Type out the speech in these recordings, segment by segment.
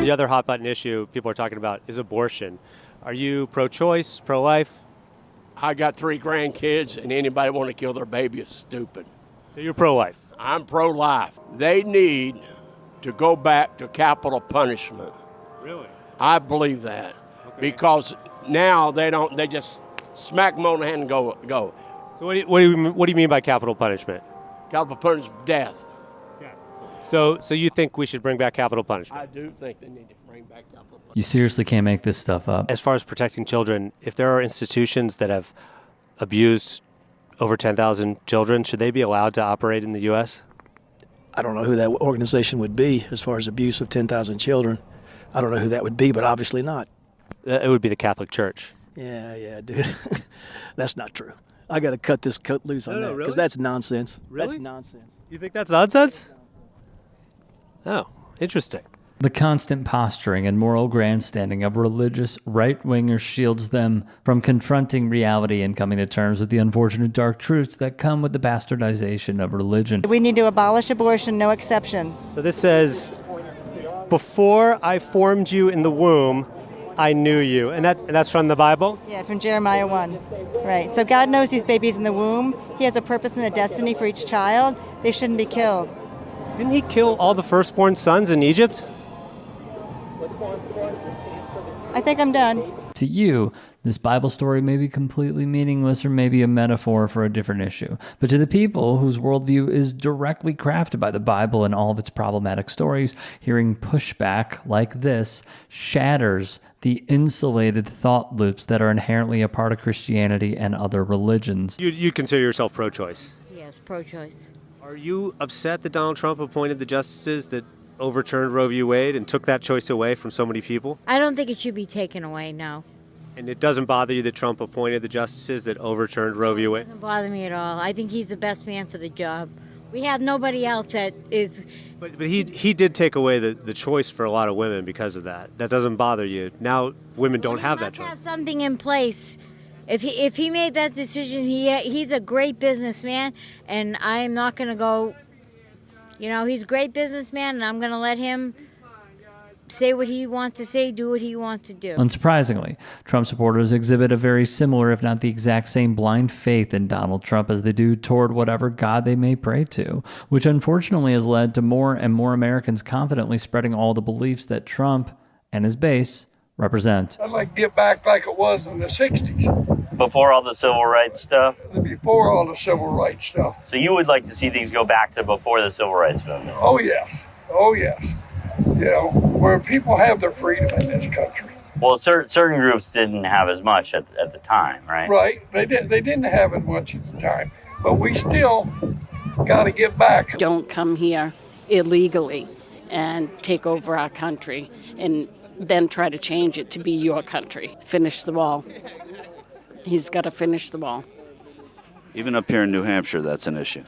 The other hot button issue people are talking about is abortion. Are you pro-choice, pro-life? I got 3 grandkids, and anybody want to kill their baby is stupid. So you're pro-life? I'm pro-life. They need to go back to capital punishment. Really? I believe that. Okay. Because now they just smack them on the hand and go. So what do you mean by capital punishment? Capital punishment, death. So you think we should bring back capital punishment? I do think they need to bring back capital punishment. You seriously can't make this stuff up. As far as protecting children, if there are institutions that have abused over 10,000 children, should they be allowed to operate in the U.S.? I don't know who that organization would be as far as abuse of 10,000 children. I don't know who that would be, but obviously not. It would be the Catholic Church. Yeah, dude. That's not true. I got to cut this coat loose on that because that's nonsense. Really? That's nonsense. You think that's nonsense? Oh, interesting. The constant posturing and moral grandstanding of religious right-wingers shields them from confronting reality and coming to terms with the unfortunate dark truths that come with the bastardization of religion. We need to abolish abortion, no exceptions. So this says, before I formed you in the womb, I knew you. And that's from the Bible? Yeah, from Jeremiah 1. Right. So God knows these babies in the womb. He has a purpose and a destiny for each child. They shouldn't be killed. Didn't he kill all the firstborn sons in Egypt? I think I'm done. To you, this Bible story may be completely meaningless or maybe a metaphor for a different issue. But to the people whose worldview is directly crafted by the Bible and all of its problematic stories, hearing pushback like this shatters the insulated thought loops that are inherently a part of Christianity and other religions. You consider yourself pro-choice? Yes, pro-choice. Are you upset that Donald Trump appointed the justices that overturned Roe v. Wade and took that choice away from so many people? I don't think it should be taken away, no. And it doesn't bother you that Trump appointed the justices that overturned Roe v. Wade? It doesn't bother me at all. I think he's the best man for the job. We have nobody else that is... But he did take away the choice for a lot of women because of that. That doesn't bother you. Now women don't have that choice. He must have something in place. If he made that decision, he's a great businessman, and I'm not going to go... You know, he's a great businessman, and I'm going to let him say what he wants to say, do what he wants to do. Unsurprisingly, Trump supporters exhibit a very similar, if not the exact same, blind faith in Donald Trump as they do toward whatever God they may pray to, which unfortunately has led to more and more Americans confidently spreading all the beliefs that Trump and his base represent. I'd like to get back like it was in the 60s. Before all the civil rights stuff? Before all the civil rights stuff. So you would like to see things go back to before the civil rights movement? Oh, yes. Oh, yes. You know, where people have their freedom in this country. Well, certain groups didn't have as much at the time, right? Right. They didn't have as much at the time. But we still got to get back. Don't come here illegally and take over our country and then try to change it to be your country. Finish the wall. He's got to finish the wall. Even up here in New Hampshire, that's an issue.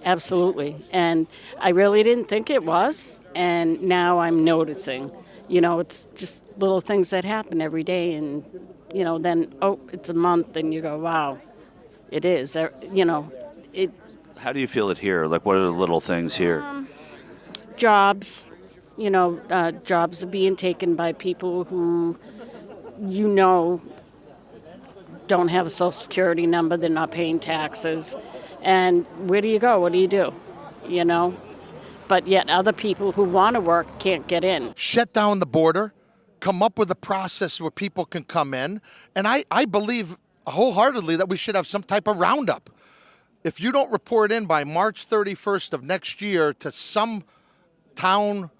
Absolutely. And I really didn't think it was. And now I'm noticing. You know, it's just little things that happen every day. And, you know, then, it's a month. And you go, wow, it is. You know, it. How do you feel it here? Like, what are the little things here? Jobs. You know, jobs are being taken by people who, you know, don't have a social security number, they're not paying taxes. And where do you go? What do you do? You know? But yet other people who want to work can't get in. Shut down the border, come up with a process where people can come in. And I believe wholeheartedly that we should have some type of roundup. If you don't report in by March 31st of next year to some town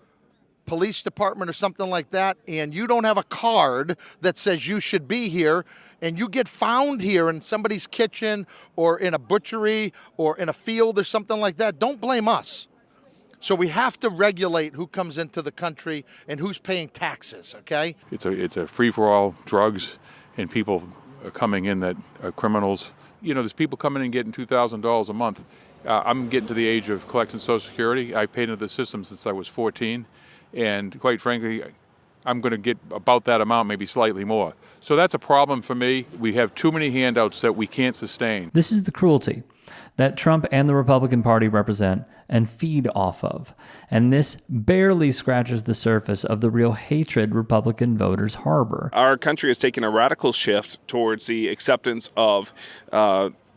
police department or something like that, and you don't have a card that says you should be here, and you get found here in somebody's kitchen or in a butchery or in a field or something like that, don't blame us. So we have to regulate who comes into the country and who's paying taxes, okay? It's a free-for-all, drugs, and people coming in that are criminals. You know, there's people coming in getting $2,000 a month. I'm getting to the age of collecting Social Security. I paid into the system since I was 14. And quite frankly, I'm going to get about that amount, maybe slightly more. So that's a problem for me. We have too many handouts that we can't sustain. This is the cruelty that Trump and the Republican Party represent and feed off of. And this barely scratches the surface of the real hatred Republican voters harbor. Our country has taken a radical shift towards the acceptance of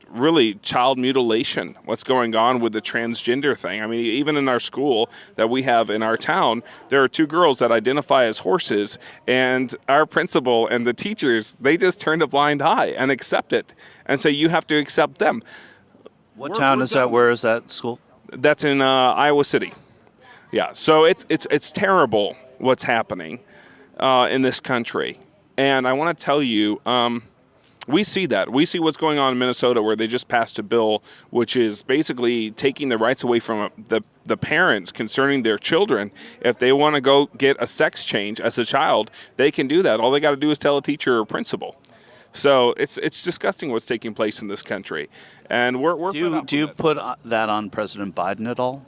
really child mutilation, what's going on with the transgender thing. I mean, even in our school that we have in our town, there are 2 girls that identify as horses, and our principal and the teachers, they just turn a blind eye and accept it and say, you have to accept them. What town is that? Where is that school? That's in Iowa City. Yeah, so it's terrible what's happening in this country. And I want to tell you, we see that. We see what's going on in Minnesota, where they just passed a bill which is basically taking the rights away from the parents concerning their children. If they want to go get a sex change as a child, they can do that. All they got to do is tell a teacher or principal. So it's disgusting what's taking place in this country, and we're do you put that on President Biden at all?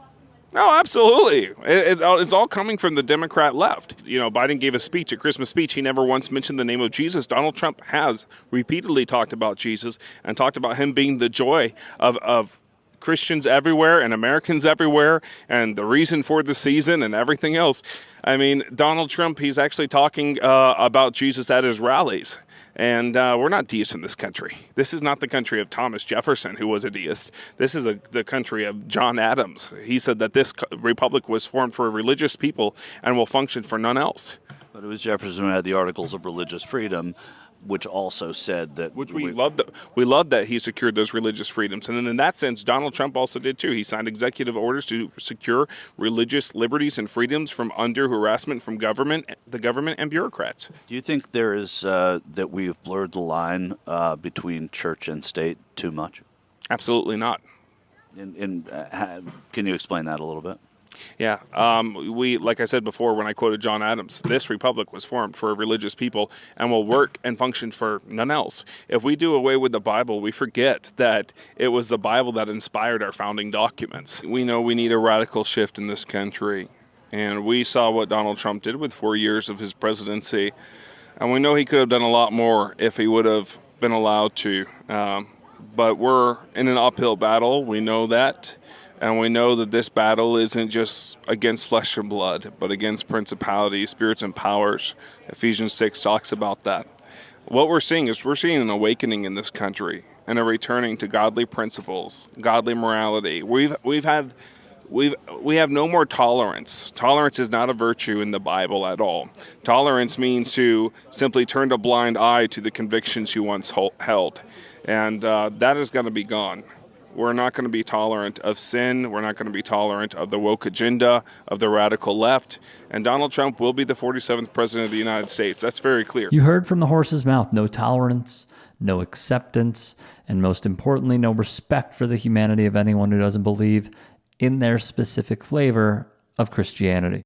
No, absolutely. It's all coming from the Democrat left. You know, Biden gave a speech, a Christmas speech. He never once mentioned the name of Jesus. Donald Trump has repeatedly talked about Jesus and talked about him being the joy of Christians everywhere and Americans everywhere and the reason for the season and everything else. I mean, Donald Trump, he's actually talking about Jesus at his rallies. And we're not deists in this country. This is not the country of Thomas Jefferson, who was a deist. This is the country of John Adams. He said that this republic was formed for religious people and will function for none else. But it was Jefferson who had the Articles of Religious Freedom, which also said that... Which we loved that he secured those religious freedoms. And then in that sense, Donald Trump also did too. He signed executive orders to secure religious liberties and freedoms from undue harassment from the government and bureaucrats. Do you think there is that we've blurred the line between church and state too much? Absolutely not. Can you explain that a little bit? Yeah, like I said before when I quoted John Adams, this republic was formed for religious people and will work and function for none else. If we do away with the Bible, we forget that it was the Bible that inspired our founding documents. We know we need a radical shift in this country, and we saw what Donald Trump did with 4 years of his presidency, and we know he could have done a lot more if he would have been allowed to. But we're in an uphill battle, we know that. And we know that this battle isn't just against flesh and blood, but against principalities, spirits, and powers. Ephesians 6 talks about that. What we're seeing is an awakening in this country and a returning to godly principles, godly morality. We have no more tolerance. Tolerance is not a virtue in the Bible at all. Tolerance means to simply turn a blind eye to the convictions you once held, and that is going to be gone. We're not going to be tolerant of sin. We're not going to be tolerant of the woke agenda, of the radical left. And Donald Trump will be the 47th president of the United States. That's very clear. You heard from the horse's mouth, no tolerance, no acceptance, and most importantly, no respect for the humanity of anyone who doesn't believe in their specific flavor of Christianity.